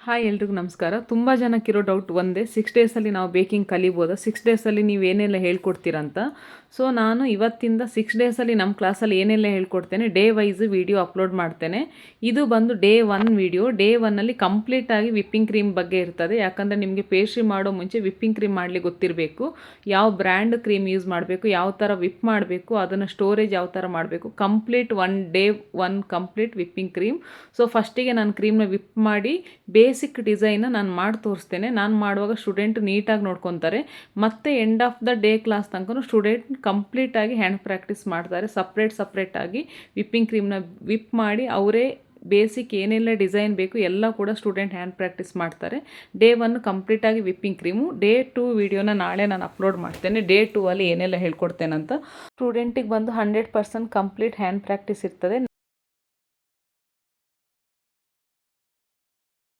Hi ಎಲ್ರಿಗೂ ನಮಸ್ಕಾರ. ತುಂಬ ಜನಕ್ಕಿರೋ ಡೌಟ್ ಒಂದೇ, 6 ಡೇಸಲ್ಲಿ ನಾವು ಬೇಕಿಂಗ್ ಕಲಿಬೋದಾ, 6 ಡೇಸಲ್ಲಿ ನೀವು ಏನೆಲ್ಲ ಹೇಳ್ಕೊಡ್ತೀರಂತ. ಸೊ ನಾನು ಇವತ್ತಿಂದ 6 ಡೇಸಲ್ಲಿ ನಮ್ಮ ಕ್ಲಾಸಲ್ಲಿ ಏನೆಲ್ಲ ಹೇಳ್ಕೊಡ್ತೇನೆ ಡೇ ವೈಸ್ ವಿಡಿಯೋ ಅಪ್ಲೋಡ್ ಮಾಡ್ತೇನೆ. ಇದು ಬಂದು ಡೇ 1 ವಿಡಿಯೋ. ಡೇ 1ಅಲ್ಲಿ ಕಂಪ್ಲೀಟಾಗಿ ವಿಪ್ಪಿಂಗ್ ಕ್ರೀಮ್ ಬಗ್ಗೆ ಇರ್ತದೆ. ಯಾಕಂದರೆ ನಿಮಗೆ ಪೇಸ್ಟ್ರಿ ಮಾಡೋ ಮುಂಚೆ ವಿಪ್ಪಿಂಗ್ ಕ್ರೀಮ್ ಮಾಡಲಿಕ್ಕೆ ಗೊತ್ತಿರಬೇಕು. ಯಾವ ಬ್ರ್ಯಾಂಡ್ ಕ್ರೀಮ್ ಯೂಸ್ ಮಾಡಬೇಕು, ಯಾವ ಥರ ವಿಪ್ ಮಾಡಬೇಕು, ಅದನ್ನು ಸ್ಟೋರೇಜ್ ಯಾವ ಥರ ಮಾಡಬೇಕು, complete day 1 complete whipping cream. So ಫಸ್ಟಿಗೆ ನಾನು ಕ್ರೀಮ್ನ ವಿಪ್ ಮಾಡಿ ಬೇಸಿಕ್ ಡಿಸೈನ್ನ ನಾನು ಮಾಡಿ ತೋರಿಸ್ತೇನೆ. ನಾನು ಮಾಡುವಾಗ ಸ್ಟೂಡೆಂಟ್ ನೀಟಾಗಿ ನೋಡ್ಕೊತಾರೆ. ಮತ್ತು end of the day class ತನಕ ಸ್ಟೂಡೆಂಟ್ ಕಂಪ್ಲೀಟಾಗಿ ಹ್ಯಾಂಡ್ ಪ್ರಾಕ್ಟೀಸ್ ಮಾಡ್ತಾರೆ. ಸಪ್ರೇಟಾಗಿ ವಿಪ್ಪಿಂಗ್ ಕ್ರೀಮ್ನ ವಿಪ್ ಮಾಡಿ ಅವರೇ ಬೇಸಿಕ್ ಏನೆಲ್ಲ ಡಿಸೈನ್ ಬೇಕು ಎಲ್ಲ ಕೂಡ ಸ್ಟೂಡೆಂಟ್ ಹ್ಯಾಂಡ್ ಪ್ರಾಕ್ಟೀಸ್ ಮಾಡ್ತಾರೆ. ಡೇ 1 ಕಂಪ್ಲೀಟಾಗಿ ವಿಪ್ಪಿಂಗ್ ಕ್ರೀಮು. ಡೇ 2 ವಿಡಿಯೋನ ನಾಳೆ ನಾನು ಅಪ್ಲೋಡ್ ಮಾಡ್ತೇನೆ. ಡೇ 2 ಅಲ್ಲಿ ಏನೆಲ್ಲ ಹೇಳ್ಕೊಡ್ತೇನೆ ಅಂತ. ಸ್ಟೂಡೆಂಟಿಗೆ ಬಂದು 100% ಕಂಪ್ಲೀಟ್ ಹ್ಯಾಂಡ್ ಪ್ರಾಕ್ಟೀಸ್ ಇರ್ತದೆ.